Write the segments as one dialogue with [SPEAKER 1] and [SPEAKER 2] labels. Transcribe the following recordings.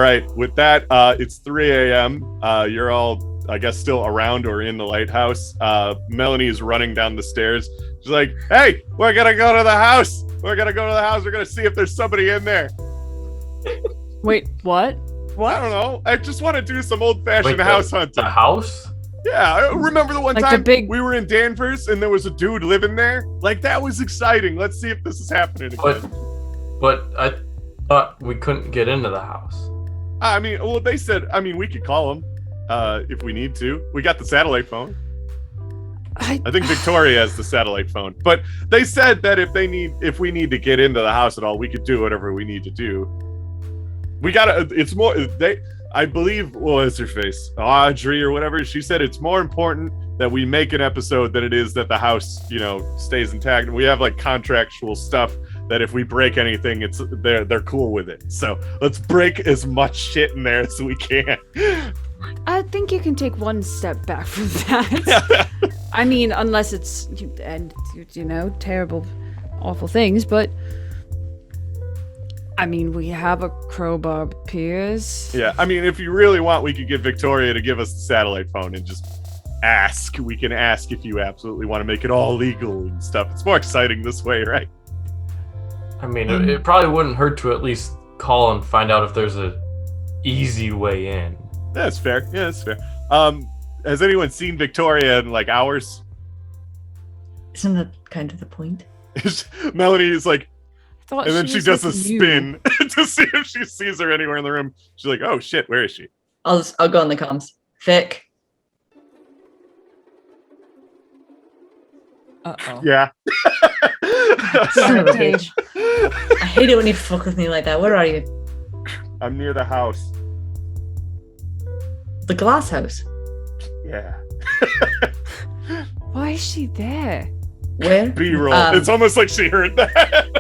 [SPEAKER 1] right. With that, it's 3 a.m. You're all, I guess, still around or in the lighthouse. Melanie is running down the stairs. She's like, "Hey, we're gonna go to the house. We're gonna go to the house. We're gonna see if there's somebody in there."
[SPEAKER 2] Wait, what? What?
[SPEAKER 1] I don't know. I just want to do some old-fashioned house hunting.
[SPEAKER 3] The house?
[SPEAKER 1] Yeah, I remember the one
[SPEAKER 2] Like
[SPEAKER 1] time
[SPEAKER 2] we
[SPEAKER 1] were in Danvers and there was a dude living there? Like, that was exciting. Let's see if this is happening again.
[SPEAKER 3] But I thought we couldn't get into the house.
[SPEAKER 1] I mean, well, they said, we could call him if we need to. We got the satellite phone. I think Victoria has the satellite phone. But they said that if we need to get into the house at all, we could do whatever we need to do. We gotta, it's more, I believe, what was her face? Audrey or whatever. She said it's more important that we make an episode than it is that the house, stays intact. And we have like contractual stuff that if we break anything, they're cool with it. So let's break as much shit in there as we can.
[SPEAKER 2] I think you can take one step back from that. I mean, unless it's terrible, awful things, but I mean, we have a crowbar piers.
[SPEAKER 1] Yeah, I mean, if you really want, we could get Victoria to give us the satellite phone and just ask. We can ask if you absolutely want to make it all legal and stuff. It's more exciting this way, right?
[SPEAKER 3] I mean, it probably wouldn't hurt to at least call and find out if there's a easy way in.
[SPEAKER 1] That's fair. Yeah, that's fair. Has anyone seen Victoria in like hours?
[SPEAKER 4] Isn't that kind of the point?
[SPEAKER 1] Melanie is like, and then she does a
[SPEAKER 2] with
[SPEAKER 1] spin to see if she sees her anywhere in the room. She's like, "Oh shit, where is she?"
[SPEAKER 4] I'll go on the comms. Vic.
[SPEAKER 2] Uh-oh.
[SPEAKER 1] Yeah.
[SPEAKER 4] Son of a bitch. I hate it when you fuck with me like that. Where are you?
[SPEAKER 1] I'm near the house.
[SPEAKER 4] The Glaas House.
[SPEAKER 1] Yeah.
[SPEAKER 2] Why is she there?
[SPEAKER 4] Where?
[SPEAKER 1] B-roll. It's almost like she heard that.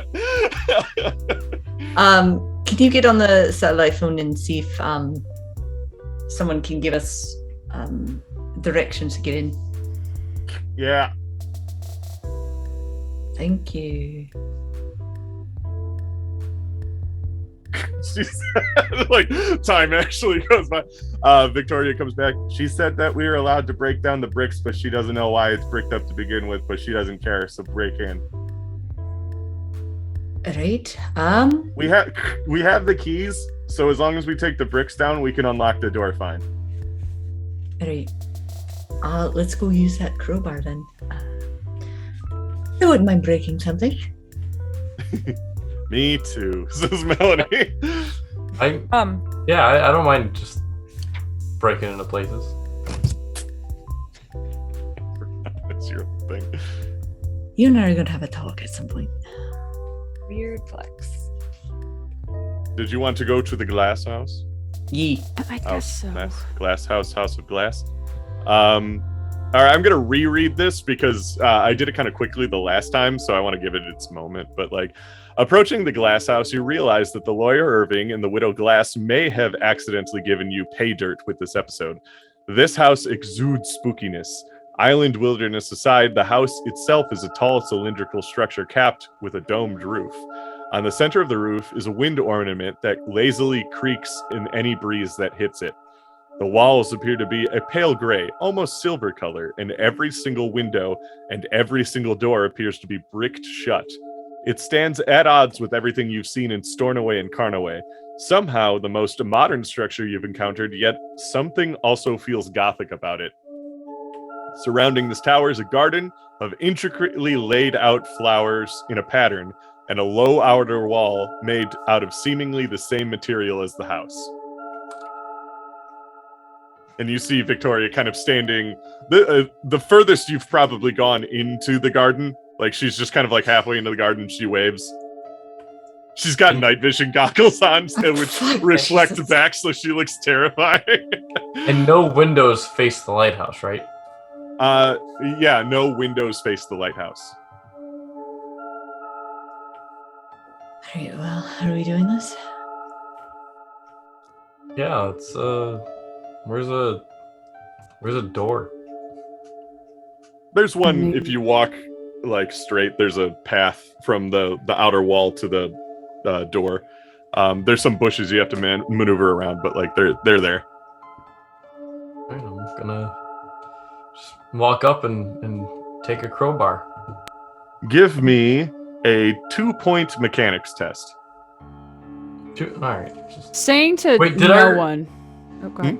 [SPEAKER 4] Can you get on the satellite phone and see if someone can give us directions to get in?
[SPEAKER 1] Yeah.
[SPEAKER 4] Thank you.
[SPEAKER 1] She's like, time actually goes by. Victoria comes back. She said that we were allowed to break down the bricks, but she doesn't know why it's bricked up to begin with, but she doesn't care, so break in.
[SPEAKER 4] Right.
[SPEAKER 1] We have the keys, so as long as we take the bricks down, we can unlock the door fine.
[SPEAKER 4] Right. Let's go use that crowbar then. I wouldn't mind breaking something.
[SPEAKER 1] Me too, says Melanie.
[SPEAKER 3] I don't mind just breaking into places.
[SPEAKER 1] That's your thing.
[SPEAKER 4] You and I are gonna have a talk at some point.
[SPEAKER 5] Weird flex.
[SPEAKER 1] Did you want to go to the Glass House?
[SPEAKER 4] Yee.
[SPEAKER 2] I guess so.
[SPEAKER 1] Glass House, House of Glass. All right, I'm gonna reread this because I did it kind of quickly the last time, so I want to give it its moment. But like, approaching the Glass House, you realize that the lawyer Irving and the widow Glass may have accidentally given you pay dirt with this episode. This house exudes spookiness. Island wilderness aside, the house itself is a tall cylindrical structure capped with a domed roof. On the center of the roof is a wind ornament that lazily creaks in any breeze that hits it. The walls appear to be a pale gray, almost silver color, and every single window and every single door appears to be bricked shut. It stands at odds with everything you've seen in Stornoway and Carnoway. Somehow the most modern structure you've encountered, yet something also feels gothic about it. Surrounding this tower is a garden of intricately laid out flowers in a pattern, and a low outer wall made out of seemingly the same material as the house. And you see Victoria kind of standing, the furthest you've probably gone into the garden. Like, she's just kind of like halfway into the garden, she waves. She's got night vision goggles on, which reflect back, so she looks terrifying.
[SPEAKER 3] And no windows face the lighthouse, right?
[SPEAKER 1] Yeah, no windows face the lighthouse.
[SPEAKER 4] Alright, well, how are we doing this?
[SPEAKER 3] Yeah, it's where's a door?
[SPEAKER 1] There's one, if you walk like straight, there's a path from the outer wall to the door. There's some bushes you have to maneuver around, but like they're there.
[SPEAKER 3] Alright, I'm gonna just walk up and take a crowbar.
[SPEAKER 1] Give me a 2-point mechanics test.
[SPEAKER 3] Alright.
[SPEAKER 2] Saying to
[SPEAKER 3] Wait, did
[SPEAKER 2] no
[SPEAKER 3] our-
[SPEAKER 2] one. Oh, go ahead.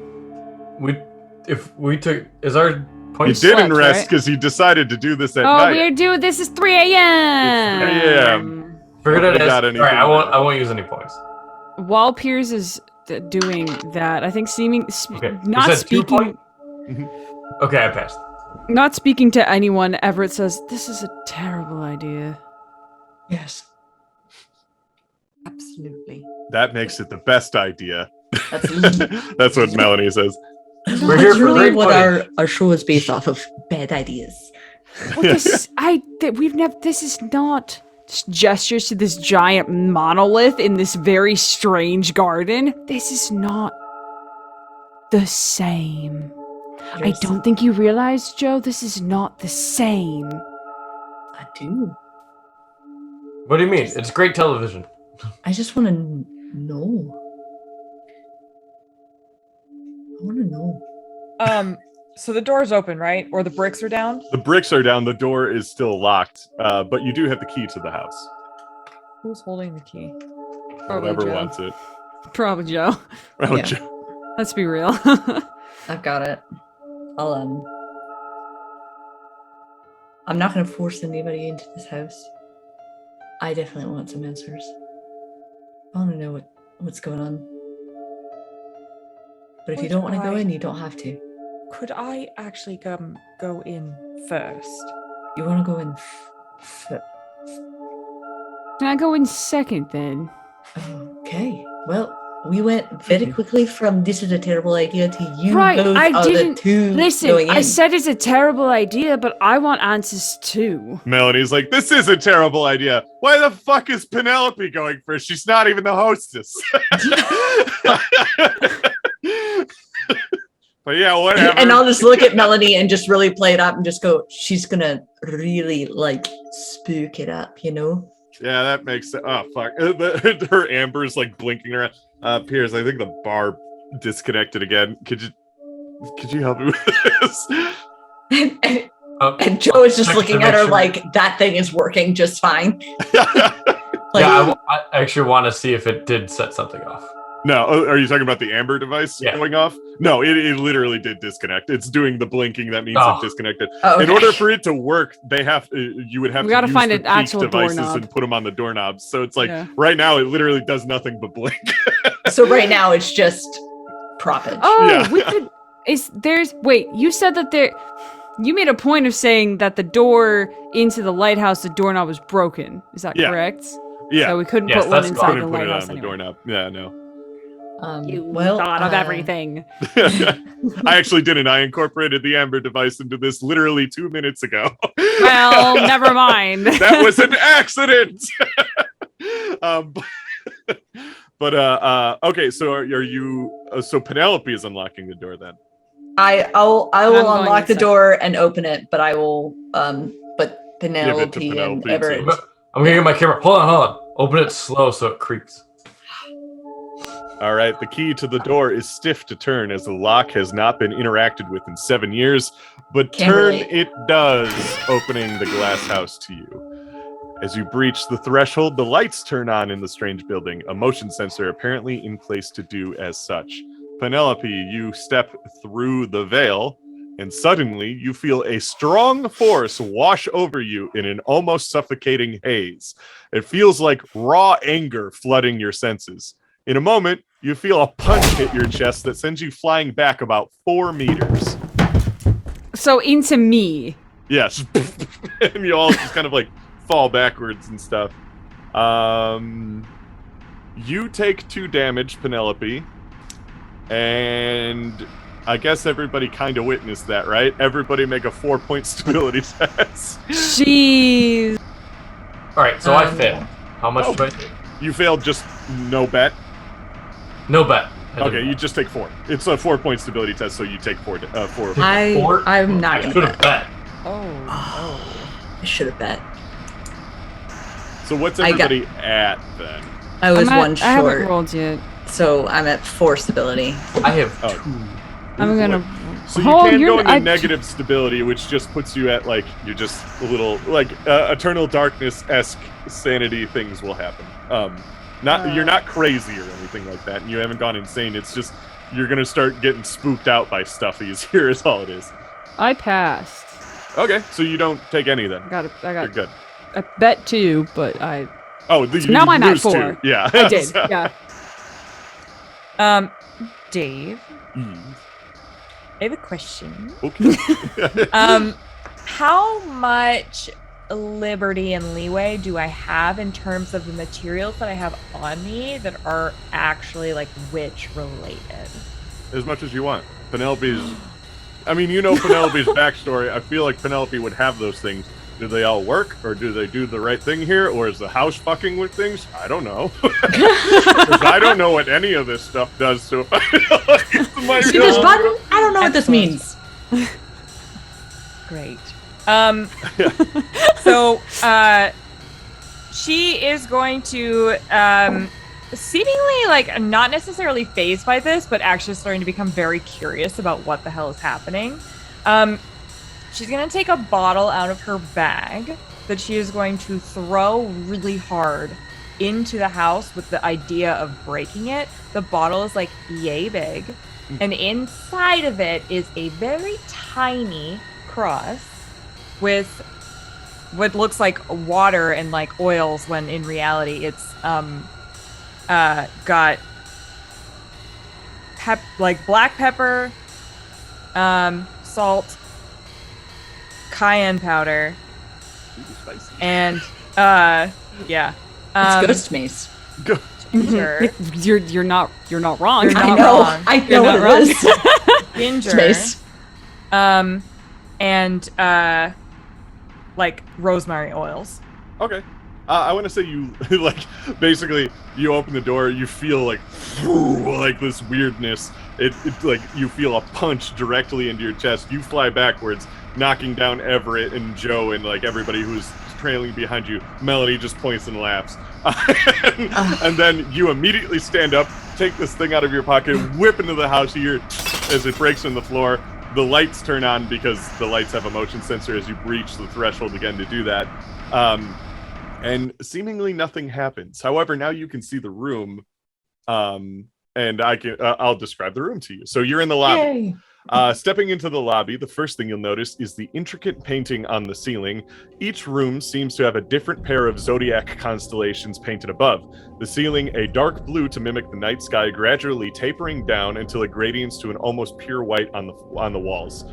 [SPEAKER 3] Is our point
[SPEAKER 1] You
[SPEAKER 3] slept,
[SPEAKER 1] didn't rest
[SPEAKER 2] right?
[SPEAKER 1] because you decided to do this at
[SPEAKER 2] Oh,
[SPEAKER 1] night.
[SPEAKER 2] we're doing this is 3 a.m.
[SPEAKER 1] It's 3 a.m.
[SPEAKER 3] Figured
[SPEAKER 1] Nobody
[SPEAKER 3] I'd
[SPEAKER 1] got
[SPEAKER 3] ask.
[SPEAKER 1] anything
[SPEAKER 3] Alright,
[SPEAKER 1] now.
[SPEAKER 3] I won't use any points.
[SPEAKER 2] While Piers is doing that, I think
[SPEAKER 3] Okay. You
[SPEAKER 2] not
[SPEAKER 3] said 2
[SPEAKER 2] speaking,
[SPEAKER 3] point? Okay, I passed.
[SPEAKER 2] not speaking to anyone. Everett says, "This is a terrible idea."
[SPEAKER 4] Yes. Absolutely.
[SPEAKER 1] That makes it the best idea.
[SPEAKER 4] That's
[SPEAKER 1] That's what Melanie says.
[SPEAKER 3] We're here for
[SPEAKER 4] really
[SPEAKER 3] great
[SPEAKER 4] what
[SPEAKER 3] footage.
[SPEAKER 4] our show is based off of. Bad ideas.
[SPEAKER 2] Well, we've never. This is not gestures to this giant monolith in this very strange garden. This is not the same. I don't think you realize, Joe. This is not the same.
[SPEAKER 4] I do.
[SPEAKER 3] What do you mean? It's great television.
[SPEAKER 4] I just want to know. I want to know.
[SPEAKER 5] So the door's open, right? Or the bricks are down?
[SPEAKER 1] The bricks are down. The door is still locked, but you do have the key to the house.
[SPEAKER 5] Who's holding the key?
[SPEAKER 2] Probably
[SPEAKER 1] Whoever
[SPEAKER 2] Joe.
[SPEAKER 1] wants it.
[SPEAKER 2] Probably Joe.
[SPEAKER 1] Oh,
[SPEAKER 4] Yeah.
[SPEAKER 1] Joe.
[SPEAKER 2] Let's be real.
[SPEAKER 4] I've got it. I'm not going to force anybody into this house. I definitely want some answers. I want to know what's going on. But if you
[SPEAKER 5] Would
[SPEAKER 4] don't want to go
[SPEAKER 5] I-
[SPEAKER 4] in, you don't have to.
[SPEAKER 5] Could I actually go in first?
[SPEAKER 4] You want to go in first.
[SPEAKER 2] Can I go in second then?
[SPEAKER 4] Okay. Well, we went very quickly from this is a terrible idea to you
[SPEAKER 2] Right,
[SPEAKER 4] both
[SPEAKER 2] I
[SPEAKER 4] are
[SPEAKER 2] didn't-
[SPEAKER 4] the two
[SPEAKER 2] Listen,
[SPEAKER 4] going in.
[SPEAKER 2] I said it's a terrible idea, but I want answers too.
[SPEAKER 1] Melanie's like, this is a terrible idea. Why the fuck is Penelope going first? She's not even the hostess. But yeah, whatever.
[SPEAKER 4] And I'll just look at Melanie and just really play it up and just go, she's gonna really like spook it up, you know?
[SPEAKER 1] Yeah, that makes sense. Oh, fuck. Her amber's like blinking around. Piers, I think the bar disconnected again. Could you help me with this?
[SPEAKER 4] And Joe is just
[SPEAKER 3] Check
[SPEAKER 4] looking
[SPEAKER 3] to
[SPEAKER 4] at
[SPEAKER 3] make
[SPEAKER 4] her
[SPEAKER 3] sure.
[SPEAKER 4] like, that thing is working just fine. Like,
[SPEAKER 3] Yeah, I actually want to see if it did set something off.
[SPEAKER 1] No, are you talking about the amber device
[SPEAKER 3] Yeah.
[SPEAKER 1] going off? No, it literally did disconnect. It's doing the blinking. That means
[SPEAKER 3] Oh.
[SPEAKER 1] it disconnected.
[SPEAKER 4] oh,
[SPEAKER 1] In
[SPEAKER 4] okay.
[SPEAKER 1] order for it to work, you would have
[SPEAKER 2] We
[SPEAKER 1] to
[SPEAKER 2] gotta
[SPEAKER 1] use
[SPEAKER 2] find
[SPEAKER 1] the
[SPEAKER 2] an
[SPEAKER 1] peak
[SPEAKER 2] actual
[SPEAKER 1] devices
[SPEAKER 2] doorknob.
[SPEAKER 1] and put them on the doorknobs. So it's like
[SPEAKER 2] Yeah.
[SPEAKER 1] right now it literally does nothing but blink.
[SPEAKER 4] So right now it's just proppage.
[SPEAKER 2] Oh,
[SPEAKER 1] Yeah.
[SPEAKER 2] we could. Wait, you said that there. You made a point of saying that the door into the lighthouse, the doorknob was broken. Is that
[SPEAKER 1] Yeah.
[SPEAKER 2] correct?
[SPEAKER 1] Yeah,
[SPEAKER 2] So we couldn't
[SPEAKER 3] Yes,
[SPEAKER 2] put one
[SPEAKER 3] that's
[SPEAKER 2] inside
[SPEAKER 3] gone.
[SPEAKER 2] the
[SPEAKER 1] couldn't put it on
[SPEAKER 2] lighthouse
[SPEAKER 1] the
[SPEAKER 2] anyway.
[SPEAKER 1] doorknob. Yeah, no.
[SPEAKER 2] You
[SPEAKER 4] well,
[SPEAKER 2] thought of everything.
[SPEAKER 1] I actually didn't. I incorporated the amber device into this literally 2 minutes ago.
[SPEAKER 2] Well, never mind.
[SPEAKER 1] That was an accident. Okay. So are you? So Penelope is unlocking the door then.
[SPEAKER 4] I will
[SPEAKER 2] I'm going
[SPEAKER 4] unlock the
[SPEAKER 2] inside.
[SPEAKER 4] door and open it, but I will but
[SPEAKER 1] Give it
[SPEAKER 4] Penelope
[SPEAKER 1] to
[SPEAKER 4] and
[SPEAKER 1] Penelope,
[SPEAKER 4] Everett.
[SPEAKER 1] too.
[SPEAKER 3] I'm gonna get my camera. Hold on. Open it slow so it creaks.
[SPEAKER 1] All right. The key to the door is stiff to turn, as the lock has not been interacted with in 7 years. But
[SPEAKER 4] Can't
[SPEAKER 1] turn
[SPEAKER 4] relate.
[SPEAKER 1] it does, opening the glass house to you. As you breach the threshold, the lights turn on in the strange building, a motion sensor apparently in place to do as such. Penelope, you step through the veil, and suddenly you feel a strong force wash over you in an almost suffocating haze. It feels like raw anger flooding your senses. In a moment, you feel a punch hit your chest that sends you flying back about 4 meters.
[SPEAKER 2] So into me.
[SPEAKER 1] Yes. And you all just kind of like fall backwards and stuff. You take 2 damage, Penelope. And I guess everybody kind of witnessed that, right? Everybody make a 4-point stability test.
[SPEAKER 2] Jeez.
[SPEAKER 3] All right, so I
[SPEAKER 4] Um,
[SPEAKER 3] failed. How much
[SPEAKER 1] oh.
[SPEAKER 3] do I take?
[SPEAKER 1] You failed, just no bet.
[SPEAKER 3] No bet. I
[SPEAKER 1] Okay,
[SPEAKER 3] didn't
[SPEAKER 1] you
[SPEAKER 3] bet.
[SPEAKER 1] just take 4. It's a 4-point stability test, so you take 4. Four.
[SPEAKER 4] I'm not
[SPEAKER 3] I
[SPEAKER 4] gonna
[SPEAKER 3] should have
[SPEAKER 4] bet.
[SPEAKER 3] bet.
[SPEAKER 5] Oh.
[SPEAKER 4] I should have bet.
[SPEAKER 1] So what's
[SPEAKER 4] I got-
[SPEAKER 1] everybody at then?
[SPEAKER 4] I was one
[SPEAKER 2] I haven't
[SPEAKER 4] short,
[SPEAKER 2] rolled yet.
[SPEAKER 4] so I'm at 4 stability.
[SPEAKER 3] I have
[SPEAKER 1] Oh.
[SPEAKER 3] 2.
[SPEAKER 2] I'm gonna.
[SPEAKER 1] So you can go into negative stability, which just puts you at like you're just a little like Eternal Darkness-esque sanity things will happen. You're not crazy or anything like that, and you haven't gone insane. It's just you're gonna start getting spooked out by stuff easier. Is all it is.
[SPEAKER 2] I passed.
[SPEAKER 1] Okay, so you don't take any then.
[SPEAKER 2] I got.
[SPEAKER 1] You're good.
[SPEAKER 2] I bet 2, but I.
[SPEAKER 1] Oh,
[SPEAKER 2] Now I'm at
[SPEAKER 1] lose
[SPEAKER 2] 4.
[SPEAKER 1] 2. Yeah,
[SPEAKER 2] I did. Yeah.
[SPEAKER 5] Dave, I have a question.
[SPEAKER 1] Okay.
[SPEAKER 5] How much liberty and leeway do I have in terms of the materials that I have on me that are actually like witch related?
[SPEAKER 1] As much as you want. Penelope's. I mean, you know Penelope's backstory. I feel like Penelope would have those things. Do they all work, or do they do the right thing here, or is the house fucking with things? I don't know. Because I don't know what any of this stuff does. So if I
[SPEAKER 4] See this button? I don't know what this means.
[SPEAKER 5] Great. So she is going to seemingly like not necessarily fazed by this, but actually starting to become very curious about what the hell is happening. She's going to take a bottle out of her bag that she is going to throw really hard into the house with the idea of breaking it. The bottle is like yay big, and inside of it is a very tiny cross with what looks like water and like oils, when in reality it's got like black pepper, salt, cayenne powder, and yeah,
[SPEAKER 4] It's ghost mace.
[SPEAKER 5] ginger.
[SPEAKER 2] You're not wrong.
[SPEAKER 5] You're not
[SPEAKER 4] I know.
[SPEAKER 5] wrong.
[SPEAKER 4] I
[SPEAKER 2] You're
[SPEAKER 4] know
[SPEAKER 2] not
[SPEAKER 4] what it is.
[SPEAKER 5] Ginger,
[SPEAKER 4] It's mace.
[SPEAKER 5] and like rosemary oils.
[SPEAKER 1] Okay. I want to say you like basically you open the door, you feel like this weirdness. It like you feel a punch directly into your chest. You fly backwards, knocking down Everett and Joe and like everybody who's trailing behind you. Melanie just points and laughs. And then you immediately stand up, take this thing out of your pocket, whip into the house. You hear as it breaks on the floor. The lights turn on because the lights have a motion sensor as you breach the threshold again to do that. And seemingly nothing happens. However, now you can see the room, and I'll describe the room to you. So you're in the lobby. Stepping into the lobby, the first thing you'll notice is the intricate painting on the ceiling. Each room seems to have a different pair of zodiac constellations painted above. The ceiling, a dark blue to mimic the night sky, gradually tapering down until it gradients to an almost pure white on the walls.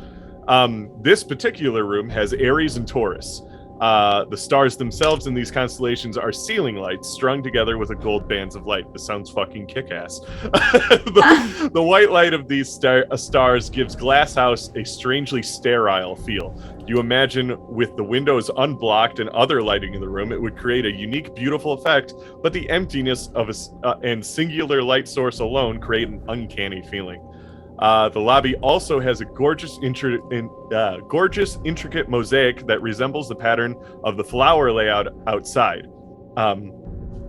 [SPEAKER 1] This particular room has Aries and Taurus. The stars themselves in these constellations are ceiling lights strung together with a gold bands of light. This sounds fucking kick-ass. The white light of these stars gives Glaas House a strangely sterile feel. You imagine with the windows unblocked and other lighting in the room, it would create a unique, beautiful effect, but the emptiness of and singular light source alone create an uncanny feeling. The lobby also has a gorgeous, intricate mosaic that resembles the pattern of the flower layout outside.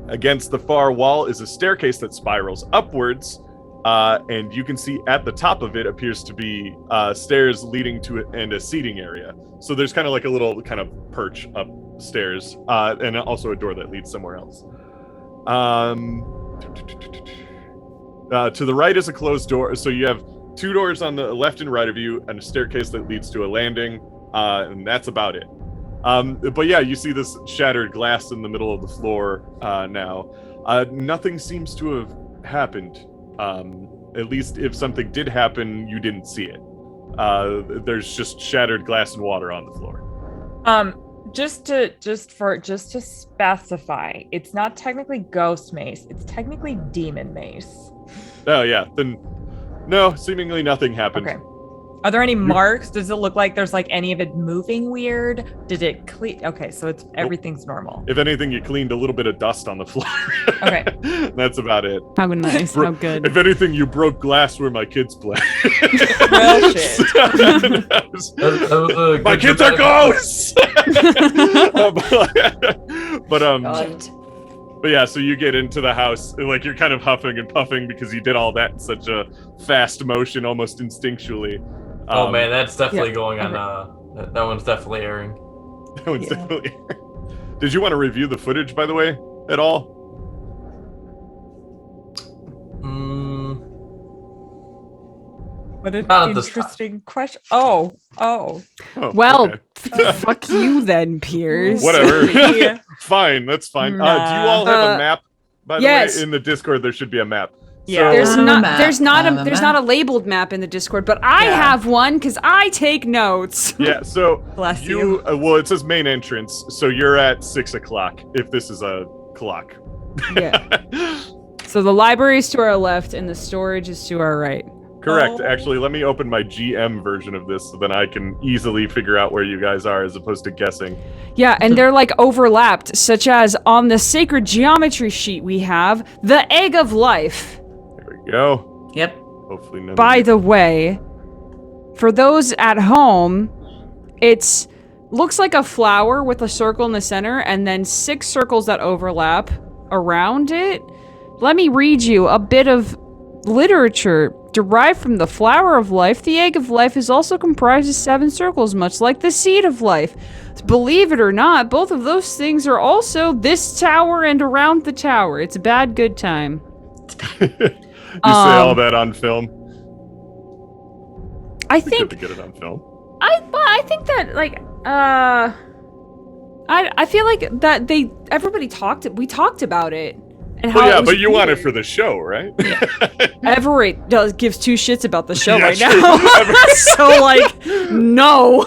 [SPEAKER 1] Against the far wall is a staircase that spirals upwards, and you can see at the top of it appears to be stairs leading to it and a seating area. So there's kind of like a little kind of perch upstairs, and also a door that leads somewhere else. To the right is a closed door, so you have 2 doors on the left and right of you, and a staircase that leads to a landing, and that's about it. But yeah, you see this shattered glass in the middle of the floor now. Nothing seems to have happened. At least if something did happen, you didn't see it. There's just shattered glass and water on the floor.
[SPEAKER 5] Just to specify, it's not technically ghost mace, it's technically demon mace.
[SPEAKER 1] Oh yeah, then no, seemingly nothing happened.
[SPEAKER 5] Okay. Are there any marks? Does it look like there's like any of it moving weird? Did it clean? Okay, so it's everything's normal.
[SPEAKER 1] If anything, you cleaned a little bit of dust on the floor.
[SPEAKER 5] Okay.
[SPEAKER 1] That's about it.
[SPEAKER 2] How nice. How good.
[SPEAKER 1] If anything, you broke glass where my kids play.
[SPEAKER 5] Well, shit.
[SPEAKER 1] My kids are ghosts! But
[SPEAKER 4] God.
[SPEAKER 1] But yeah, so you get into the house, like you're kind of huffing and puffing because you did all that in such a fast motion, almost instinctually.
[SPEAKER 3] Oh man, that's definitely
[SPEAKER 2] yeah,
[SPEAKER 3] going on. That one's definitely airing.
[SPEAKER 1] That one's
[SPEAKER 4] Yeah.
[SPEAKER 1] definitely. Did you want to review the footage, by the way, at all?
[SPEAKER 5] What an
[SPEAKER 3] Not at this time.
[SPEAKER 5] interesting question. Oh.
[SPEAKER 1] Oh,
[SPEAKER 2] Well,
[SPEAKER 1] okay.
[SPEAKER 2] fuck you then, Piers.
[SPEAKER 1] Whatever.
[SPEAKER 5] Yeah.
[SPEAKER 1] Fine, that's fine. Do you
[SPEAKER 5] Nah.
[SPEAKER 1] all have a map? By the
[SPEAKER 2] yes.
[SPEAKER 1] way, in the Discord, there should be a map.
[SPEAKER 5] Yeah.
[SPEAKER 2] There's
[SPEAKER 4] I'm a
[SPEAKER 2] not
[SPEAKER 4] map.
[SPEAKER 2] there's not
[SPEAKER 4] I'm
[SPEAKER 2] a
[SPEAKER 4] a
[SPEAKER 2] there's
[SPEAKER 4] map.
[SPEAKER 2] not a labeled map in the Discord, but I
[SPEAKER 5] Yeah.
[SPEAKER 2] have one because I take notes.
[SPEAKER 1] Yeah, so
[SPEAKER 5] Bless you.
[SPEAKER 1] well, it says main entrance, so you're at 6:00 if this is a clock.
[SPEAKER 2] Yeah. So the library is to our left and the storage is to our right.
[SPEAKER 1] Correct.
[SPEAKER 5] Oh.
[SPEAKER 1] Actually, let me open my GM version of this so then I can easily figure out where you guys are as opposed to guessing.
[SPEAKER 2] Yeah, and they're like overlapped, such as on the sacred geometry sheet we have the egg of life.
[SPEAKER 1] There we go.
[SPEAKER 4] Yep.
[SPEAKER 1] Hopefully none
[SPEAKER 2] By
[SPEAKER 1] of
[SPEAKER 2] the way, for those at home, it's looks like a flower with a circle in the center and then 6 circles that overlap around it. Let me read you a bit of literature. Derived from the flower of life, the egg of life is also comprised of 7 circles, much like the seed of life. Believe it or not, both of those things are also this tower and around the tower. It's a bad good time.
[SPEAKER 1] you say all that on film.
[SPEAKER 2] I
[SPEAKER 1] Good
[SPEAKER 2] think
[SPEAKER 1] to get it on film.
[SPEAKER 2] I think that like I feel like that we talked about it and how
[SPEAKER 1] Well,
[SPEAKER 2] it
[SPEAKER 1] yeah,
[SPEAKER 2] was
[SPEAKER 1] but you want it
[SPEAKER 2] weird.
[SPEAKER 1] for the show, right?
[SPEAKER 2] Everett gives 2 shits about the show
[SPEAKER 1] Yeah,
[SPEAKER 2] right
[SPEAKER 1] true.
[SPEAKER 2] now. So like no.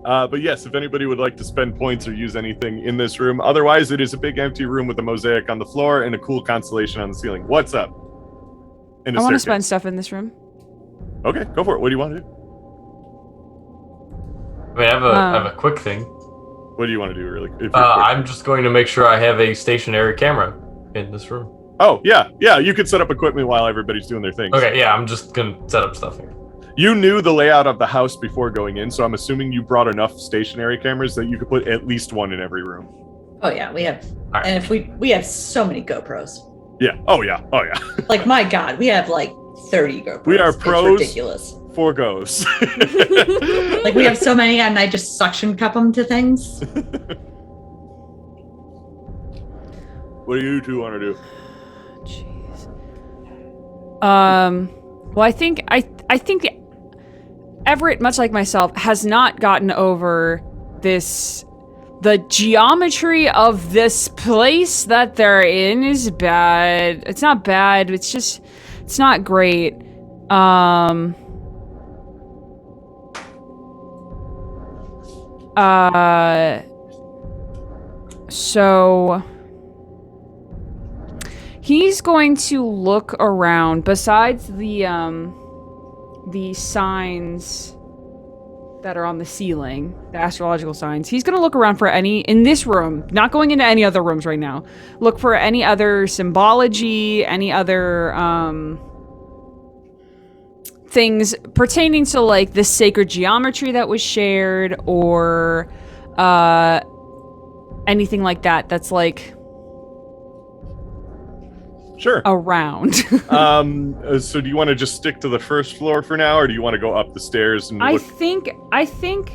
[SPEAKER 1] But yes, if anybody would like to spend points or use anything in this room, otherwise it is a big empty room with a mosaic on the floor and a cool constellation on the ceiling. What's up? In a
[SPEAKER 2] I want to
[SPEAKER 1] staircase.
[SPEAKER 2] spend stuff in this room.
[SPEAKER 1] Okay, go for it. What do you want to do?
[SPEAKER 3] I mean, I have a quick thing.
[SPEAKER 1] What do you want to do, really? If you're quick?
[SPEAKER 3] I'm just going to make sure I have a stationary camera in this room.
[SPEAKER 1] Oh, yeah. You could set up equipment while everybody's doing their things.
[SPEAKER 3] Okay, yeah, I'm just gonna set up stuff here.
[SPEAKER 1] You knew the layout of the house before going in, so I'm assuming you brought enough stationary cameras that you could put at least one in every room.
[SPEAKER 4] Oh yeah, we have,
[SPEAKER 3] Alright.
[SPEAKER 4] and if we have so many GoPros.
[SPEAKER 1] Yeah. Oh, yeah.
[SPEAKER 4] Like my God, we have like 30 GoPros.
[SPEAKER 1] We are
[SPEAKER 4] It's
[SPEAKER 1] pros.
[SPEAKER 4] ridiculous.
[SPEAKER 1] 4 goes.
[SPEAKER 4] Like we have so many, and I just suction cup them to things.
[SPEAKER 1] What do you two want to do?
[SPEAKER 2] Jeez. Well, I think Everett, much like myself, has not gotten over the geometry of this place that they're in is bad. It's not bad, it's not great. So he's going to look around besides the signs that are on the ceiling, the astrological signs. He's going to look around for any in this room, not going into any other rooms right now. Look for any other symbology, any other things pertaining to like the sacred geometry that was shared or anything like that that's like
[SPEAKER 1] Sure.
[SPEAKER 2] around.
[SPEAKER 1] So do you want to just stick to the first floor for now, or do you want to go up the stairs and
[SPEAKER 2] I
[SPEAKER 1] look?
[SPEAKER 2] think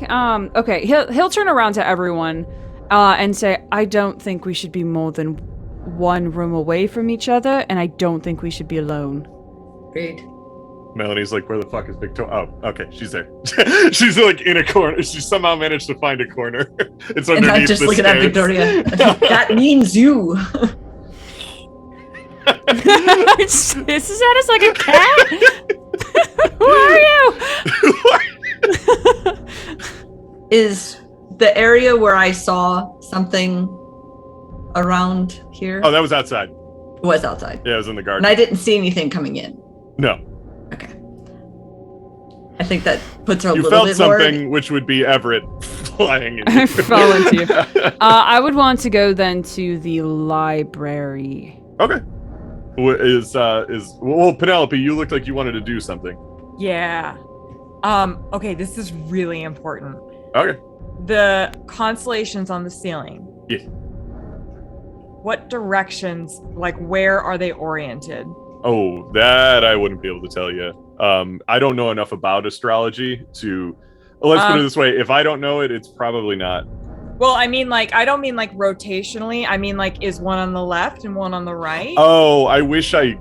[SPEAKER 2] okay, he'll turn around to everyone and say, I don't think we should be more than one room away from each other, and I don't think we should be alone.
[SPEAKER 4] Agreed.
[SPEAKER 1] Melanie's like, where the fuck is Victoria? Oh, okay, she's there. She's like in a corner. She somehow managed to find a corner. It's
[SPEAKER 4] And
[SPEAKER 1] underneath
[SPEAKER 4] I'm just
[SPEAKER 1] the
[SPEAKER 4] looking at
[SPEAKER 1] stairs.
[SPEAKER 4] Victoria. That means you.
[SPEAKER 2] Is that as like a cat? Who are you?
[SPEAKER 4] Is the area where I saw something around here
[SPEAKER 1] Oh, that was outside.
[SPEAKER 4] was outside.
[SPEAKER 1] Yeah, it was in the garden.
[SPEAKER 4] And I didn't see anything coming in.
[SPEAKER 1] No.
[SPEAKER 4] Okay. I think that puts her a
[SPEAKER 1] You
[SPEAKER 4] little
[SPEAKER 1] felt
[SPEAKER 4] bit
[SPEAKER 1] something, which would be Everett flying into
[SPEAKER 2] I fell into you. I would want to go then to the library.
[SPEAKER 1] Okay. Well, Penelope, you looked like you wanted to do something.
[SPEAKER 5] Yeah. Okay, this is really important.
[SPEAKER 1] Okay.
[SPEAKER 5] The constellations on the ceiling.
[SPEAKER 1] Yeah.
[SPEAKER 5] what directions, like where are they oriented?
[SPEAKER 1] Oh, that I wouldn't be able to tell you. I don't know enough about astrology to. Let's put it this way: if I don't know it, it's probably not.
[SPEAKER 5] Well, I mean, like, I don't mean like rotationally. I mean, like, is one on the left and one on the right?
[SPEAKER 1] Oh, I wish I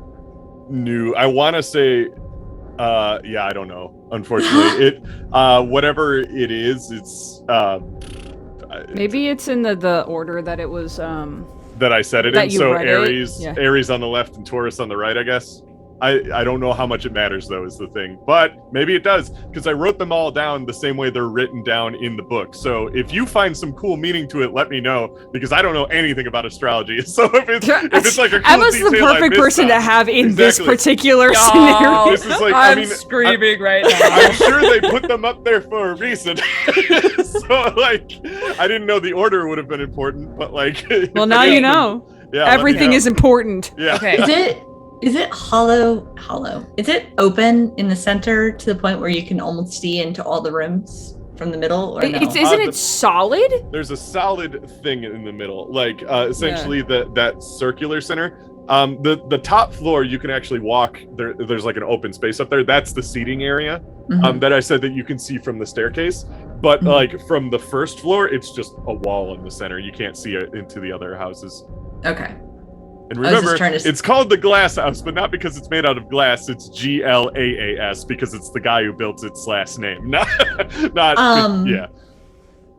[SPEAKER 1] knew. I want to say, yeah, I don't know. Unfortunately, whatever it is, it's.
[SPEAKER 2] Maybe it's in the order that it was.
[SPEAKER 1] That I said it
[SPEAKER 2] that
[SPEAKER 1] in.
[SPEAKER 2] you
[SPEAKER 1] So
[SPEAKER 2] read
[SPEAKER 1] Aries,
[SPEAKER 2] it? Yeah.
[SPEAKER 1] Aries on the left and Taurus on the right, I guess. I don't know how much it matters though, is the thing. But maybe it does, because I wrote them all down the same way they're written down in the book. So if you find some cool meaning to it, let me know, because I don't know anything about astrology. So if it's like a cool
[SPEAKER 2] Emma's the
[SPEAKER 1] detail I
[SPEAKER 2] perfect
[SPEAKER 1] missed
[SPEAKER 2] person
[SPEAKER 1] on,
[SPEAKER 2] to have in this
[SPEAKER 1] exactly.
[SPEAKER 2] particular
[SPEAKER 5] Oh,
[SPEAKER 2] scenario.
[SPEAKER 1] This is like,
[SPEAKER 5] I'm screaming right now.
[SPEAKER 1] I'm sure they put them up there for a reason. So like, I didn't know the order would have been important, but like.
[SPEAKER 2] Well, now you know.
[SPEAKER 1] Yeah, let me
[SPEAKER 2] Everything
[SPEAKER 1] know.
[SPEAKER 2] is important.
[SPEAKER 1] Yeah.
[SPEAKER 5] Okay.
[SPEAKER 4] Is it hollow? Is it open in the center to the point where you can almost see into all the rooms from the middle, or no?
[SPEAKER 2] Isn't it solid?
[SPEAKER 1] There's a solid thing in the middle, like essentially that circular center. The top floor you can actually walk. There's like an open space up there. That's the seating area.
[SPEAKER 4] Mhm.
[SPEAKER 1] That I said that you can see from the staircase. But like from the first floor, it's just a wall in the center. You can't see it into the other houses.
[SPEAKER 4] Okay.
[SPEAKER 1] And
[SPEAKER 4] I was just
[SPEAKER 1] remember,
[SPEAKER 4] trying to
[SPEAKER 1] it's called the Glass House, but not because it's made out of glass. It's GLAAS because it's the guy who built its last name. Not yeah.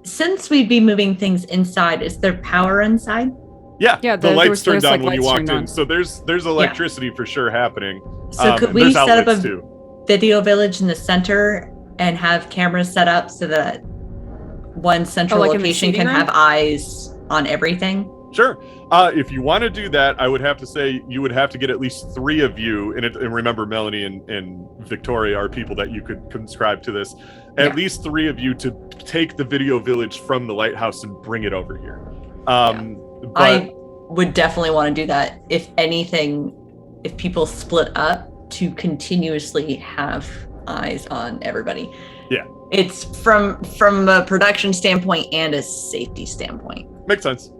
[SPEAKER 4] Since we'd be moving things inside, is there power inside?
[SPEAKER 1] Yeah,
[SPEAKER 2] Yeah,
[SPEAKER 1] the
[SPEAKER 2] there
[SPEAKER 1] lights
[SPEAKER 2] was
[SPEAKER 1] turned on
[SPEAKER 2] like
[SPEAKER 1] when you
[SPEAKER 2] lights
[SPEAKER 1] walked
[SPEAKER 2] turned
[SPEAKER 1] in.
[SPEAKER 2] on.
[SPEAKER 1] So there's electricity for sure happening.
[SPEAKER 4] So could
[SPEAKER 1] and
[SPEAKER 4] we
[SPEAKER 1] there's
[SPEAKER 4] set up
[SPEAKER 1] outlets
[SPEAKER 4] a
[SPEAKER 1] too.
[SPEAKER 4] video village in the center and have cameras set up so that one central
[SPEAKER 2] like in the
[SPEAKER 4] location
[SPEAKER 2] seating
[SPEAKER 4] can
[SPEAKER 2] room?
[SPEAKER 4] have eyes on everything?
[SPEAKER 1] Sure. If you want to do that, I would have to say you would have to get at least 3 of you. And remember, Melanie and Victoria are people that you could conscribe to this. At least 3 of you to take the video village from the lighthouse and bring it over here. But
[SPEAKER 4] I would definitely want to do that. If anything, if people split up, to continuously have eyes on everybody.
[SPEAKER 1] Yeah.
[SPEAKER 4] It's from a production standpoint and a safety standpoint.
[SPEAKER 1] makes sense.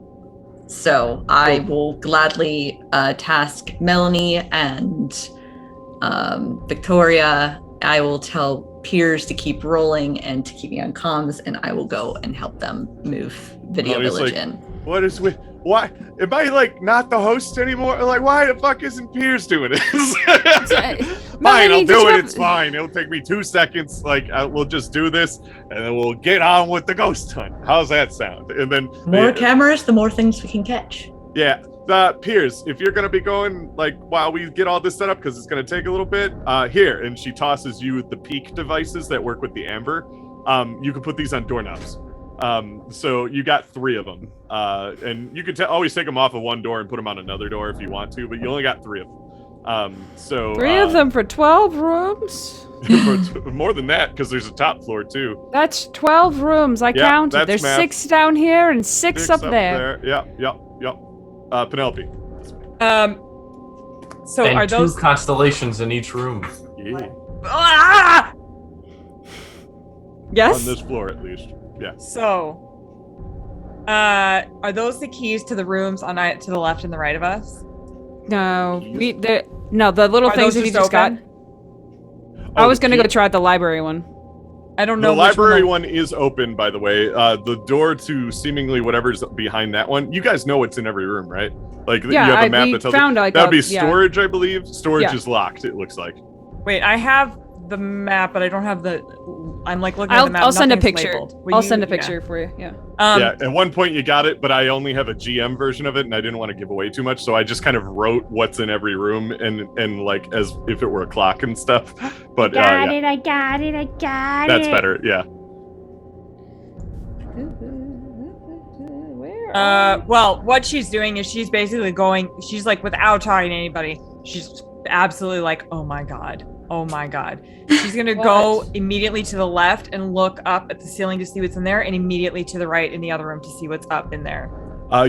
[SPEAKER 4] So I will gladly task Melanie and Victoria. I will tell Piers to keep rolling and to keep me on comms, and I will go and help them move Video
[SPEAKER 1] Melanie, it's
[SPEAKER 4] Village
[SPEAKER 1] like,
[SPEAKER 4] in.
[SPEAKER 1] What is with why am I like not the host anymore? Like, why the fuck isn't Piers doing it? Fine,
[SPEAKER 2] Melanie,
[SPEAKER 1] I'll
[SPEAKER 2] did
[SPEAKER 1] do
[SPEAKER 2] you
[SPEAKER 1] it.
[SPEAKER 2] have-
[SPEAKER 1] It's fine. It'll take me 2 seconds. Like, we'll just do this, and then we'll get on with the ghost hunt. How's that sound? And then
[SPEAKER 4] More cameras, the more things we can catch.
[SPEAKER 1] yeah. Piers, if you're gonna be going like while we get all this set up, because it's gonna take a little bit, here, and she tosses you the peak devices that work with the amber. You can put these on doorknobs. So you got 3 of them, and you can always take them off of one door and put them on another door if you want to, but you only got 3 of them. So
[SPEAKER 2] 3 of them for 12 rooms?
[SPEAKER 1] more than that, because there's a top floor too.
[SPEAKER 2] That's 12 rooms. I
[SPEAKER 1] Yeah,
[SPEAKER 2] counted.
[SPEAKER 1] that's
[SPEAKER 2] There's
[SPEAKER 1] math.
[SPEAKER 2] 6 down here and 6 up there.
[SPEAKER 1] Yep. Penelope.
[SPEAKER 5] So
[SPEAKER 3] and
[SPEAKER 5] are
[SPEAKER 3] 2
[SPEAKER 5] those
[SPEAKER 3] constellations in each room.
[SPEAKER 1] Yeah.
[SPEAKER 5] Ah!
[SPEAKER 2] Yes?
[SPEAKER 1] On this floor, at least. Yeah.
[SPEAKER 5] So are those the keys to the rooms on to the left and the right of us?
[SPEAKER 2] No, the little
[SPEAKER 5] Are
[SPEAKER 2] things
[SPEAKER 5] those
[SPEAKER 2] that you
[SPEAKER 5] just
[SPEAKER 2] just got.
[SPEAKER 5] open?
[SPEAKER 2] I was
[SPEAKER 1] the
[SPEAKER 2] gonna
[SPEAKER 1] key-
[SPEAKER 2] go try out the library one.
[SPEAKER 5] I don't
[SPEAKER 1] The
[SPEAKER 5] know. which
[SPEAKER 1] library
[SPEAKER 5] one.
[SPEAKER 1] one is open, by the way. The door to seemingly whatever's behind that one. You guys know what's in every room, right? Like
[SPEAKER 2] Yeah,
[SPEAKER 1] you have a map
[SPEAKER 2] we
[SPEAKER 1] that tells
[SPEAKER 2] found
[SPEAKER 1] you.
[SPEAKER 2] like
[SPEAKER 1] That would be
[SPEAKER 2] yeah.
[SPEAKER 1] storage, I believe. Storage
[SPEAKER 2] Yeah.
[SPEAKER 1] is locked. It looks like.
[SPEAKER 5] Wait, I have the map, but I don't have the. I'm like looking at the map.
[SPEAKER 2] I'll send a
[SPEAKER 5] nothing's
[SPEAKER 2] picture.
[SPEAKER 5] labeled. Will
[SPEAKER 2] I'll
[SPEAKER 5] you-
[SPEAKER 2] send a
[SPEAKER 5] yeah.
[SPEAKER 2] picture for you. Yeah.
[SPEAKER 1] Yeah. At one point you got it, but I only have a GM version of it, and I didn't want to give away too much, so I just kind of wrote what's in every room and like as if it were a clock and stuff. But yeah,
[SPEAKER 2] I got it.
[SPEAKER 1] that's better. Yeah.
[SPEAKER 2] Where?
[SPEAKER 5] Well, what she's doing is she's basically going. She's like, without talking to anybody, she's absolutely like, oh my god. She's gonna go
[SPEAKER 2] What?
[SPEAKER 5] immediately to the left and look up at the ceiling to see what's in there, and immediately to the right in the other room to see what's up in there.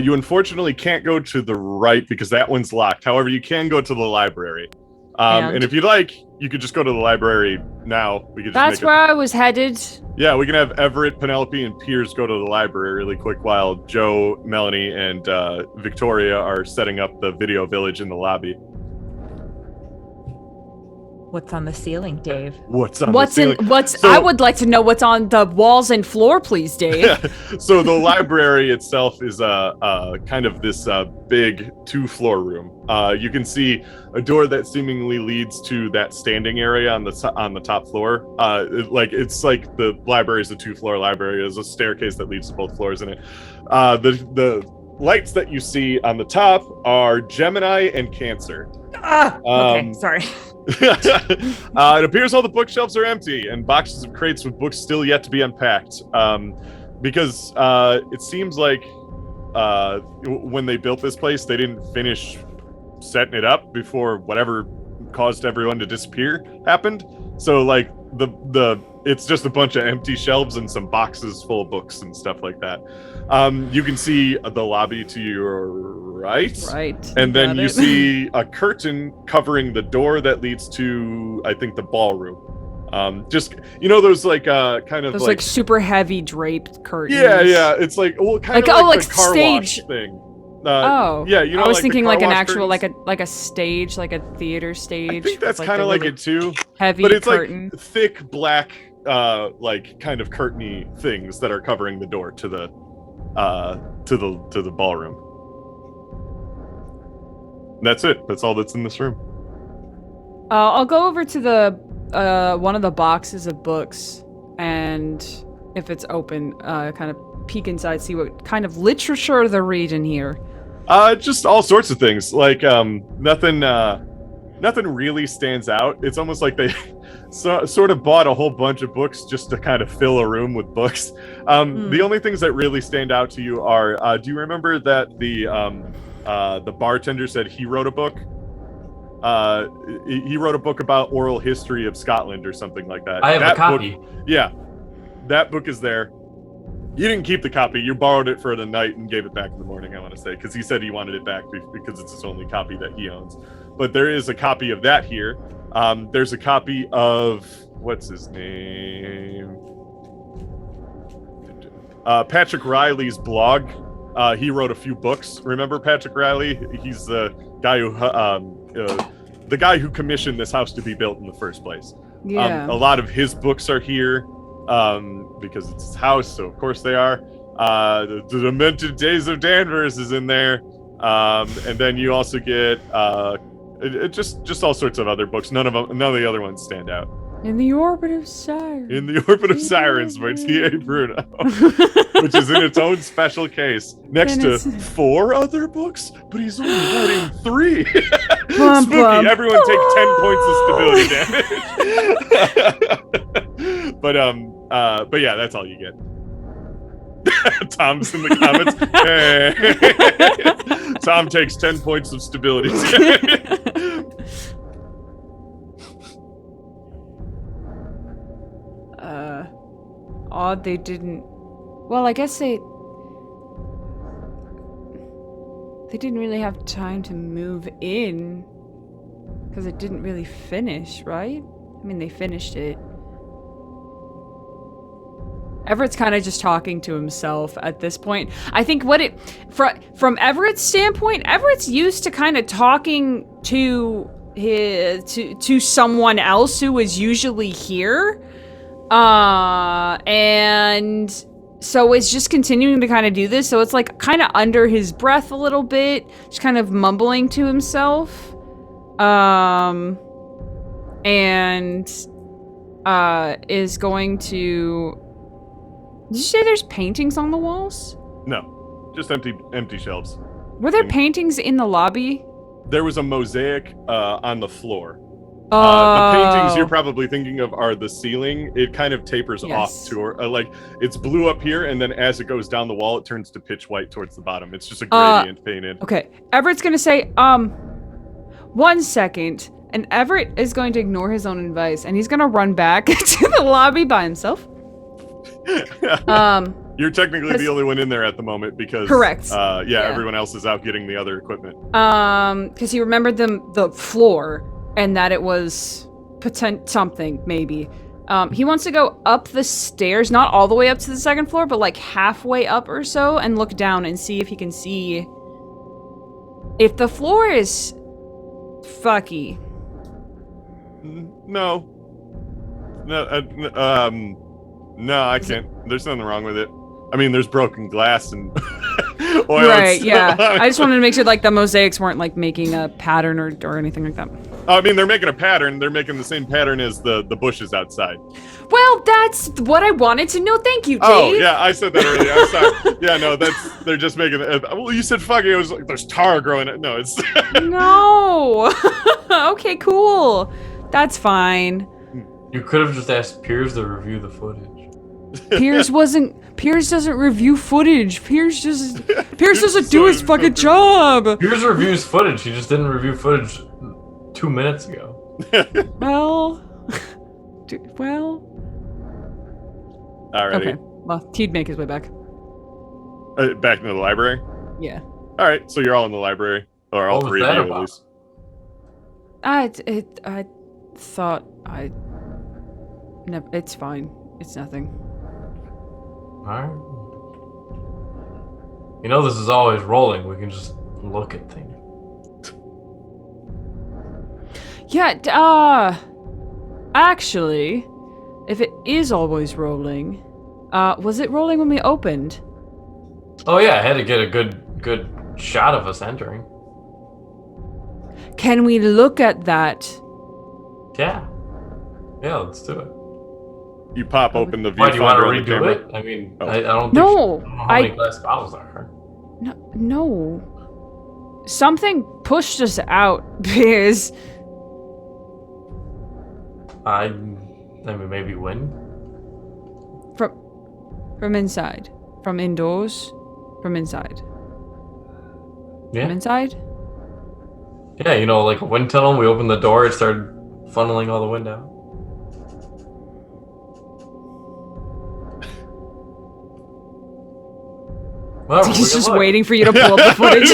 [SPEAKER 1] You unfortunately can't go to the right because that one's locked. However, you can go to the library. And if you'd like, you could just go to the library now. We could just
[SPEAKER 2] That's where I was headed.
[SPEAKER 1] Yeah, we can have Everett, Penelope, and Piers go to the library really quick while Joe, Melanie, and Victoria are setting up the video village in the lobby.
[SPEAKER 5] What's on the ceiling, Dave?
[SPEAKER 1] What's on the ceiling?
[SPEAKER 2] I would like to know what's on the walls and floor, please, Dave.
[SPEAKER 1] So the library itself is kind of this big 2-floor room. You can see a door that seemingly leads to that standing area on the top floor. It's like the library is a 2-floor library. There's a staircase that leads to both floors in it. The lights that you see on the top are Gemini and Cancer.
[SPEAKER 5] Okay, sorry.
[SPEAKER 1] It appears all the bookshelves are empty and boxes of crates with books still yet to be unpacked. Because it seems like when they built this place, they didn't finish setting it up before whatever caused everyone to disappear happened. So like it's just a bunch of empty shelves and some boxes full of books and stuff like that. You can see the lobby to your right, and then you see a curtain covering the door that leads to, I think, the ballroom. Just those like kind of
[SPEAKER 2] those like super heavy draped curtains.
[SPEAKER 1] Yeah, it's like kind of like the car
[SPEAKER 2] stage
[SPEAKER 1] wash thing.
[SPEAKER 2] Yeah, I was thinking like an actual
[SPEAKER 1] curtains.
[SPEAKER 2] like a stage, like a theater stage.
[SPEAKER 1] I think that's
[SPEAKER 2] with,
[SPEAKER 1] kind of
[SPEAKER 2] the
[SPEAKER 1] like
[SPEAKER 2] really
[SPEAKER 1] it too.
[SPEAKER 2] Heavy
[SPEAKER 1] but it's
[SPEAKER 2] curtain.
[SPEAKER 1] like thick black, like kind of curtainy things that are covering the door to the ballroom. That's it. That's all that's in this room.
[SPEAKER 2] I'll go over to the one of the boxes of books, and if it's open, kind of peek inside, see what kind of literature they're reading here.
[SPEAKER 1] Just all sorts of things. Like nothing really stands out. It's almost like they sort of bought a whole bunch of books just to kind of fill a room with books. The only things that really stand out to you are, do you remember that the bartender said he wrote a book? He wrote a book about oral history of Scotland or something like that.
[SPEAKER 3] I have a copy.
[SPEAKER 1] Yeah, that book is there. You didn't keep the copy. You borrowed it for the night and gave it back in the morning, I want to say, because he said he wanted it back because it's his only copy that he owns. But there is a copy of that here. There's a copy of, what's his name? Patrick Riley's blog. He wrote a few books. Remember Patrick Riley? He's the guy who commissioned this house to be built in the first place.
[SPEAKER 2] Yeah.
[SPEAKER 1] A lot of his books are here because it's his house, so of course they are. The Demented Days of Danvers is in there, and then you also get just all sorts of other books. None of the other ones stand out.
[SPEAKER 2] In the Orbit of Sirens.
[SPEAKER 1] In the Orbit of Sirens by T.A. Bruno, which is in its own special case next to 4 other books, but he's only writing 3. Spooky. Everyone take 10 points of stability damage. But yeah, that's all you get. Tom's in the comments. Tom takes 10 points of stability damage.
[SPEAKER 2] Odd they didn't. Well, I guess they didn't really have time to move in because it didn't really finish, right? I mean, they finished it. Everett's kind of just talking to himself at this point. I think from Everett's standpoint, Everett's used to kind of talking to someone else who is usually here. And so it's just continuing to kind of do this. So it's like kind of under his breath a little bit, just kind of mumbling to himself. And is going to. Did you say there's paintings on the walls?
[SPEAKER 1] No, just empty shelves.
[SPEAKER 2] Were there paintings in the lobby?
[SPEAKER 1] There was a mosaic on the floor. The paintings you're probably thinking of are the ceiling. It kind of tapers off to like it's blue up here, and then as it goes down the wall, it turns to pitch white towards the bottom. It's just a gradient painted.
[SPEAKER 2] Okay, Everett's gonna say, 1 second, and Everett is going to ignore his own advice, and he's gonna run back to the lobby by himself.
[SPEAKER 1] You're technically the only one in there at the moment because
[SPEAKER 2] correct.
[SPEAKER 1] Yeah, everyone else is out getting the other equipment.
[SPEAKER 2] Because he remembered the floor. And that it was something, maybe. He wants to go up the stairs, not all the way up to the second floor, but like halfway up or so, and look down and see if he can see if the floor is fucky.
[SPEAKER 1] No. No, I can't. There's nothing wrong with it. I mean, there's broken glass and oil.
[SPEAKER 2] Right, yeah. I just wanted to make sure like the mosaics weren't like making a pattern or anything like that.
[SPEAKER 1] I mean, they're making a pattern. They're making the same pattern as the bushes outside.
[SPEAKER 2] Well, that's what I wanted to know. Thank you, Dave.
[SPEAKER 1] Oh, yeah, I said that earlier. I'm sorry. Yeah, no, they're just making it. Well, you said fucking. It was like there's tar growing. No, it's.
[SPEAKER 2] No. Okay, cool. That's fine.
[SPEAKER 3] You could have just asked Piers to review the footage.
[SPEAKER 2] Piers doesn't review footage. Piers doesn't do his fucking job.
[SPEAKER 3] Piers reviews footage. He just didn't review footage 2 minutes ago.
[SPEAKER 2] Well.
[SPEAKER 1] Alrighty.
[SPEAKER 2] Okay. Well, he'd make his way back.
[SPEAKER 1] Back into the library.
[SPEAKER 2] Yeah.
[SPEAKER 1] All right, so you're all in the library, or all
[SPEAKER 3] What was
[SPEAKER 1] three of
[SPEAKER 3] that
[SPEAKER 1] you at
[SPEAKER 3] about?
[SPEAKER 1] least.
[SPEAKER 2] I thought no, it's fine. It's nothing.
[SPEAKER 3] Alright. You know this is always rolling. We can just look at things.
[SPEAKER 2] Yeah, actually, if it is always rolling, was it rolling when we opened?
[SPEAKER 3] Oh yeah, I had to get a good shot of us entering.
[SPEAKER 2] Can we look at that?
[SPEAKER 3] Yeah. Yeah, let's do it.
[SPEAKER 1] You pop open the viewfinder.
[SPEAKER 3] Why do you want to
[SPEAKER 1] on the
[SPEAKER 3] redo
[SPEAKER 1] camera.
[SPEAKER 3] it? I mean,
[SPEAKER 1] Oh.
[SPEAKER 3] I don't think
[SPEAKER 2] No,
[SPEAKER 3] I don't know how many glass bottles there are.
[SPEAKER 2] No. Something pushed us out, Piers.
[SPEAKER 3] I mean, maybe wind?
[SPEAKER 2] From inside. From indoors. From inside.
[SPEAKER 3] Yeah.
[SPEAKER 2] From inside?
[SPEAKER 3] Yeah, you know, like a wind tunnel, we opened the door, it started funneling all the wind out. Well,
[SPEAKER 2] He's just waiting for you to pull up the footage.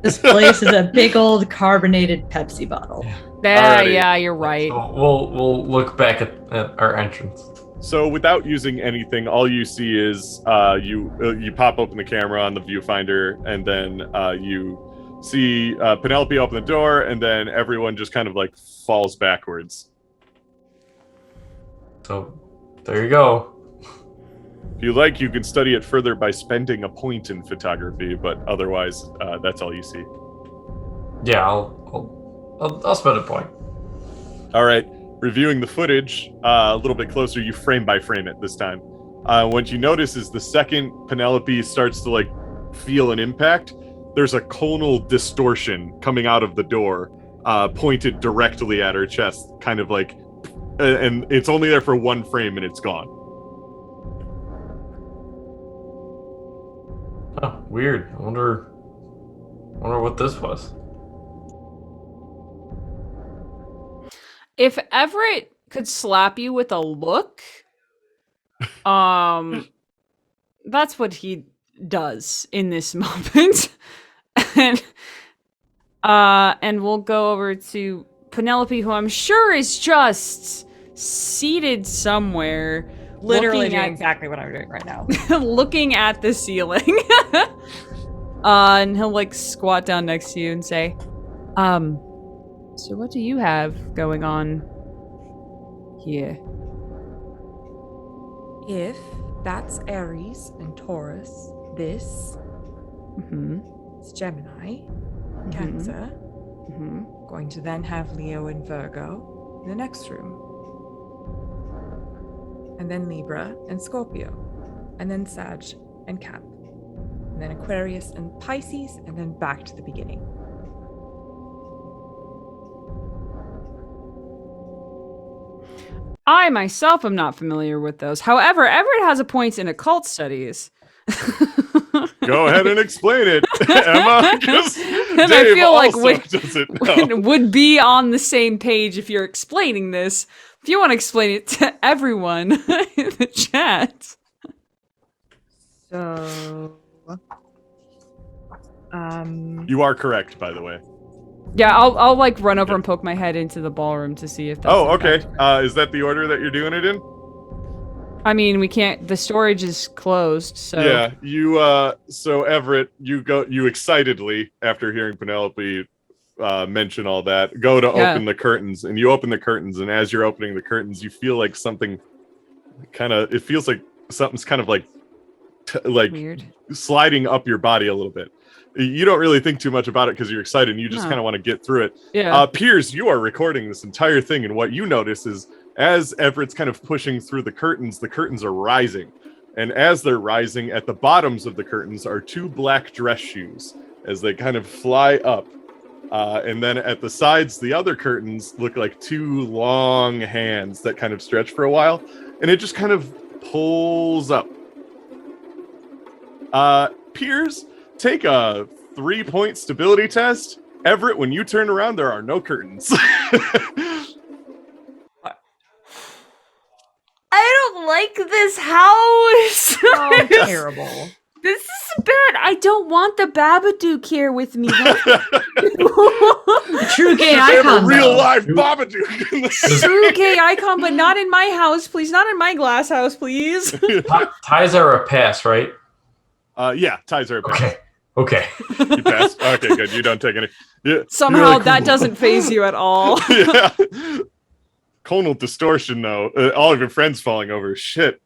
[SPEAKER 4] This place is a big old carbonated Pepsi bottle.
[SPEAKER 2] Yeah,
[SPEAKER 1] Alrighty.
[SPEAKER 2] yeah, you're right.
[SPEAKER 3] So we'll look back at our entrance.
[SPEAKER 1] So without using anything, all you see is you pop open the camera on the viewfinder, and then you see Penelope open the door, and then everyone just kind of like falls backwards.
[SPEAKER 3] So there you go.
[SPEAKER 1] If you like, you can study it further by spending a point in photography, but otherwise, that's all you see.
[SPEAKER 3] Yeah, I'll spend a point.
[SPEAKER 1] All right, reviewing the footage a little bit closer, you frame by frame it this time. What you notice is the second Penelope starts to like feel an impact, there's a conal distortion coming out of the door, pointed directly at her chest, kind of like, and it's only there for one frame and it's gone.
[SPEAKER 3] Oh, weird. I wonder what this was.
[SPEAKER 2] If Everett could slap you with a look, that's what he does in this moment. And we'll go over to Penelope, who I'm sure is just seated somewhere,
[SPEAKER 5] Literally
[SPEAKER 2] looking
[SPEAKER 5] doing
[SPEAKER 2] at
[SPEAKER 5] exactly what I'm doing right now.
[SPEAKER 2] looking at the ceiling. And he'll like squat down next to you and say, so what do you have going on here?
[SPEAKER 5] If that's Aries and Taurus, this
[SPEAKER 2] Mm-hmm.
[SPEAKER 5] is Gemini,
[SPEAKER 2] Mhm.
[SPEAKER 5] Cancer.
[SPEAKER 2] Mm-hmm.
[SPEAKER 5] Going to then have Leo and Virgo in the next room. And then Libra and Scorpio. And then Sag and Cap. And then Aquarius and Pisces, and then back to the beginning.
[SPEAKER 2] I myself am not familiar with those. However, Everett has a point in occult studies.
[SPEAKER 1] Go ahead and explain it, Emma. 'Cause
[SPEAKER 2] And I
[SPEAKER 1] Dave
[SPEAKER 2] feel like
[SPEAKER 1] also doesn't know.
[SPEAKER 2] would be on the same page if you're explaining this. If you want to explain it to everyone in the chat.
[SPEAKER 5] So,
[SPEAKER 1] You are correct, by the way.
[SPEAKER 2] Yeah, I'll like run over and poke my head into the ballroom to see if that's
[SPEAKER 1] Oh,
[SPEAKER 2] in
[SPEAKER 1] okay.
[SPEAKER 2] fact-
[SPEAKER 1] Is that the order that you're doing it in?
[SPEAKER 2] I mean, we can't. The storage is closed, so
[SPEAKER 1] Yeah, you so Everett, you excitedly, after hearing Penelope mention all that, go to
[SPEAKER 2] Yeah.
[SPEAKER 1] open the curtains, and you open the curtains, and as you're opening the curtains, you feel like something it feels like something's kind of like
[SPEAKER 2] weird.
[SPEAKER 1] sliding up your body a little bit. You don't really think too much about it because you're excited and you just
[SPEAKER 2] No.
[SPEAKER 1] kind of want to get through it.
[SPEAKER 2] Yeah.
[SPEAKER 1] Piers, you are recording this entire thing, and what you notice is as Everett's kind of pushing through the curtains are rising. And as they're rising, at the bottoms of the curtains are 2 black dress shoes as they kind of fly up. And then at the sides, the other curtains look like 2 long hands that kind of stretch for a while. And it just kind of pulls up. Piers, take a 3-point stability test. Everett, when you turn around, there are no curtains.
[SPEAKER 2] I don't like this house.
[SPEAKER 5] Oh, terrible.
[SPEAKER 2] This is bad. I don't want the Babadook here with me.
[SPEAKER 4] True gay
[SPEAKER 1] They have
[SPEAKER 4] icon.
[SPEAKER 1] a real
[SPEAKER 4] though.
[SPEAKER 1] live Babadook in the
[SPEAKER 2] True gay icon, but not in my house, please. Not in my glass house, please.
[SPEAKER 3] Ties are a pass, right?
[SPEAKER 1] Yeah, ties are a pass.
[SPEAKER 3] Okay.
[SPEAKER 1] You pass. Okay, good. You don't take any. Yeah,
[SPEAKER 2] Somehow
[SPEAKER 1] you're like,
[SPEAKER 2] that doesn't phase you at all.
[SPEAKER 1] Yeah. Conal distortion, though. All of your friends falling over. Shit.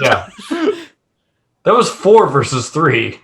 [SPEAKER 3] Yeah. That was 4 versus 3.